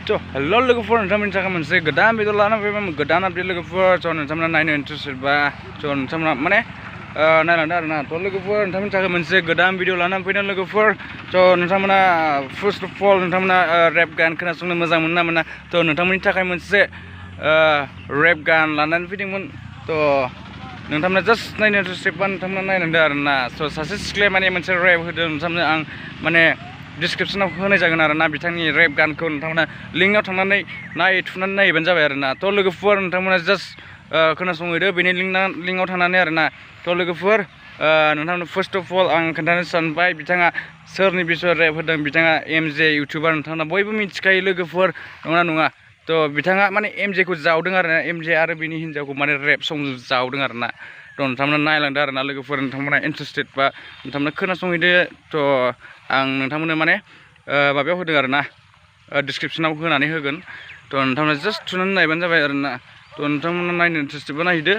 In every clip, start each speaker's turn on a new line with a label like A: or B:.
A: Hello logofor nonton थाखाय मोनसे गोदान भिडिअ लाना फैबाय गोदान आपडेट लोगोफोर नोंथांमोना नायनो इन्टारेस्टेड बा नोंथांमोना माने नायलांदो आरोना लोगोफोर नोंथांमोननि थाखाय मोनसे गोदान भिडिअ लाना फैदों लोगोफोर नोंथांमोना फार्स्ट अफ अल नोंथांमोना रेप गान खोनासंनो मोजां मोनो ना मोना नोंथांमोननि थाखाय मोनसे रेप गान लानानै फैदोंमोन नोंथांमोना जास्ट नायनो इन्टारेस्टेड बा नोंथांमोना नायलांदो आरोना सासे सिख्लाया माने मोनसे रेप होदों नोंथांमोना आं माने डिसक्रिपसनाव होनाय जागोन आरोना बिथांनि रेप गानखौ नोंथांमोना लिंकआव थांनानै थुनानै नायबानो जाबाय आरोना लोगोफोर नोंथांमोना जास्ट खोनासंहैदो बेनि लिंकआव थांनानै आरोना लोगोफोर नोंथांमोना फार्स्ट अफ अल आं खोन्थानो सानबाय बिथाङा सोरनि बिसय रेप होदों बिथाङा एमजे इउटिउबार नोंथांमोना बयबो मिथिखायो लोगोफोर नङा नङा बिथाङा माने एमजेखौ जावदों आरोना एमजे आरो बिनि हिन्जावखौ माने रेप सं जावदों आरोना नोंथांमोना नायलांदो आरोना लोगोफोर नोंथांमोना इन्टारेस्टेड बा नोंथांमोना खोनासंहैदो आं नोंथांमोननो माने माबायाव होदों आरोना डिसक्रिपसनाव होनानै होगोन नोंथांमोना जास्ट थुनानै नायबानो जाबाय आरोना नोंथांमोना नायनो इन्टारेस्टेडबा नायहैदो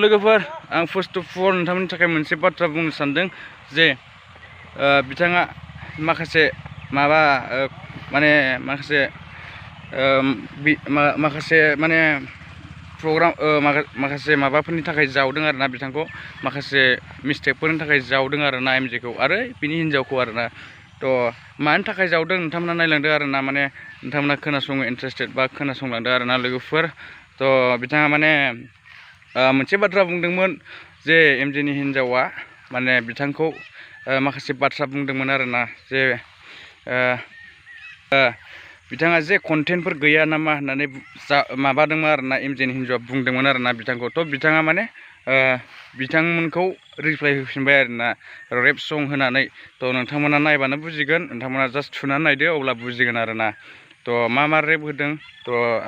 A: लोगोफोर आं फार्स्ट अफ अल नोंथांमोननि थाखाय मोनसे बाथ्रा बुंनो सानदों जे बिथाङा माखासे माबा माने माखासे माने प्रग्राम माखासे माबाफोरनि थाखाय जावदों आरोना बिथांखौ माखासे मिस्टेकफोरनि थाखाय जावदों आरोना एमजेखौ आरो बिनि हिन्जावखौ आरोना मानि थाखाय जावदों नोंथांमोना नायलांदो आरोना माने नोंथांमोना खोनासंनो इन्टारेस्टेड बा खोनासंलांदो आरोना लोगोफोर बिथाङा माने मोनसे बाथ्रा बुंदोंमोन जे एमजेनि हिन्जावा माने बिथांखौ माखासे बाथ्रा बुंदोंमोन आरोना जे बिथाङा जे कन्टेन्टफोर गैया नामा होननानै माबादोंमोन आरोना एमजेनि हिन्जावा बुंदोंमोन आरोना बिथांखौ बिथाङा माने बिथांमोनखौ रिप्लाइ होफिनबाय आरोना रेप सं होनानै नोंथांमोना नायबानो बुजिगोन नोंथांमोना जास्ट थुनानै नायदो अब्ला बुजिगोन आरोना मा रेप होदों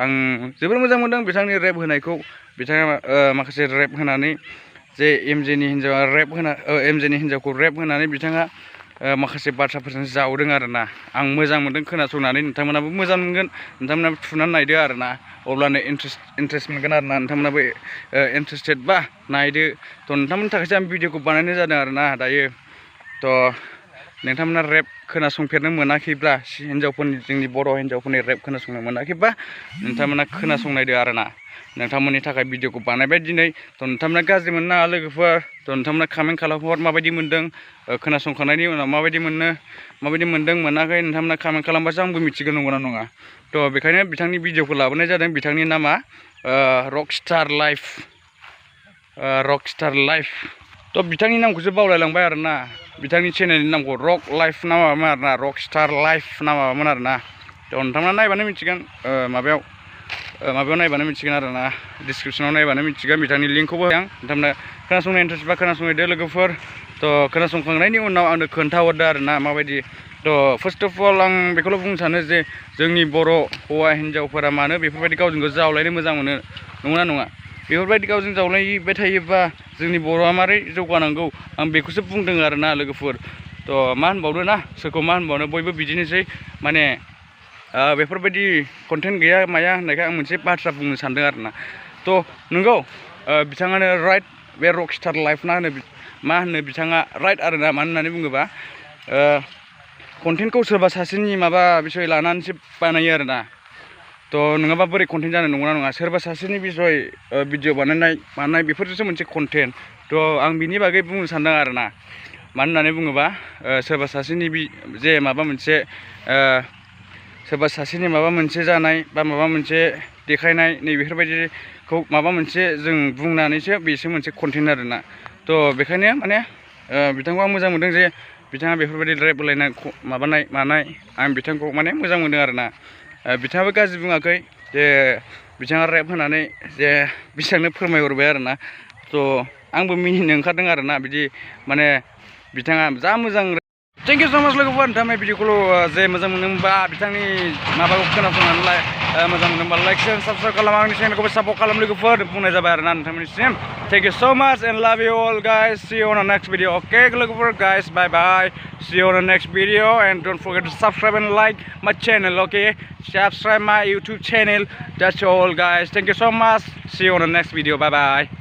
A: आं जोबोर मोजां मोनदों बिथांनि रेप होनायखौ बिथाङा माखासे रेप होनानै जे एमजेनि हिन्जावखौ रेप होनानै बिथाङा माखासे बाथ्राफोरजों जावदों आरोना आं मोजां मोनदों खोनासंनानै नोंथांमोनाबो मोजां मोनगोन नोंथांमोनाबो थुनानै नायदो आरोना अब्लानो इन्टारेस्ट मोनगोन आरोना नोंथांमोनाबो इन्टारेस्टेड बा नायदो नोंथांमोननि थाखायसो आं भिडिअखौ बानायनाय जादों आरोना दायो नोंथांमोना रेप खोनासंफेरनो मोनाखैब्ला जोंनि बर' हिन्जावफोरनि रेप खोनासंनो मोनाखैब्ला नोंथांमोना खोनासंनायदो आरोना नोंथांमोननि थाखाय भिडिअखौ बानायबाय दिनै नोंथांमोना गाज्रि मोननो नाङा लोगोफोर नोंथांमोना कमेन्ट खालामहर माबायदि मोनदों खोनासंखांनायनि उनाव माबायदि मोनदों मोनाखै नोंथांमोना कमेन्ट खालामबासो आंबो मिथिगोन नंगौना नङा बेखायनो बिथांनि भिडिअखौ लाबोनाय जादों बिथांनि नामा रकस्टार लाइफ बिथांनि नामखौसो बावलायलांबाय आरोना बिथांनि चेनेलनि नामखौ रक लाइफ ना माबामोन आरोना रकस्टार लाइफ ना माबामोन आरोना नोंथांमोना नायबानो मिथिगोन माबायाव नायबानो मिथिगोन आरोना डिसक्रिपसनाव नायबानो मिथिगोन बिथांनि लिंकखौबो आं नोंथांमोना खोनासंनो इन्टारेस्ट बा खोनासंहैदो लोगोफोर खोनासंखांनायनि उनाव आंनो खोन्थाहरदो आरोना माबायदि फार्स्ट अफ अल आं बेखौल' बुंनो सानो जे जोंनि बर' हौवा हिन्जावफोरा मानो बेफोरबायदि गावजों गाव जावलायनो मोजां मोनो नंगौना नङा बेफोरबायदि गावजों जावलायबाय थायोबा जोंनि बर'आ मारै जौगानांगौ आं बेखौसो बुंदों आरोना लोगोफोर मा होनबावनो ना सोरखौ मा होनबावनो बयबो बिदिनोसै माने बेफोरबायदि कन्टेन्ट गैया माया होननायखाय आं मोनसे बाथ्रा बुंनो सानदों आरोना नंगौ बिथाङानो राइट बे रकस्टार लाइफ मा होनो बिथाङा राइट आरोना मानो होननानै बुङोबा कन्टेन्टखौ सोरबा सासेनि माबा बिसय लानानैसो बानायो आरोना नङाबा बोरै कन्टेन्ट जानो नंगौना नङा सोरबा सासेनि बिसय भिडिअ बानायनाय बेफोरजोंसो मोनसे कन्टेन्ट आं बिनि बागै बुंनो सानदों आरोना मानो होननानै बुङोबा सोरबा सासेनि जे माबा मोनसे सोरबा सासेनि माबा मोनसे जानाय बा माबा मोनसे देखायनाय नैबेफोरबायदिखौ माबा मोनसे जों बुंनानैसो बेसो मोनसे कन्टेन्ट आरोना बेखायनो माने बिथांखौ आं मोजां मोनदों जे बिथाङा बेफोरबायदि रेप होलायनाय मानाय आं बिथांखौ माने मोजां मोनदों आरोना बिथाङाबो गाज्रि बुङाखै जे बिथाङा रेप होनानै जे बिथांनो फोरमायहरबाय आरोना आंबो मिनिनो ओंखारदों आरोना बिदि माने बिथाङा जा मोजां थेंक इउ स' माच लोगोफोर नोंथाङा भिडिअखौल' जे मोजां मोनदोंबा बिथांनि माबाखौ खोनासंनानै मोजां मोनदोंबा लाइक शेयार साबसक्राइब खालाम आंनि चेनेलखौबो सापर्ट खालाम लोगोफोर बुंनाय जाबाय आरोना नोंथांमोननिसिम थेंक इउ स' much and love you all guys see you on the next video okay लोगोफोर guys bye bye see you on the next video and don't forget to subscribe and like my channel okay subscribe my YouTube channel that's all guys thank you so much see you on the next video bye bye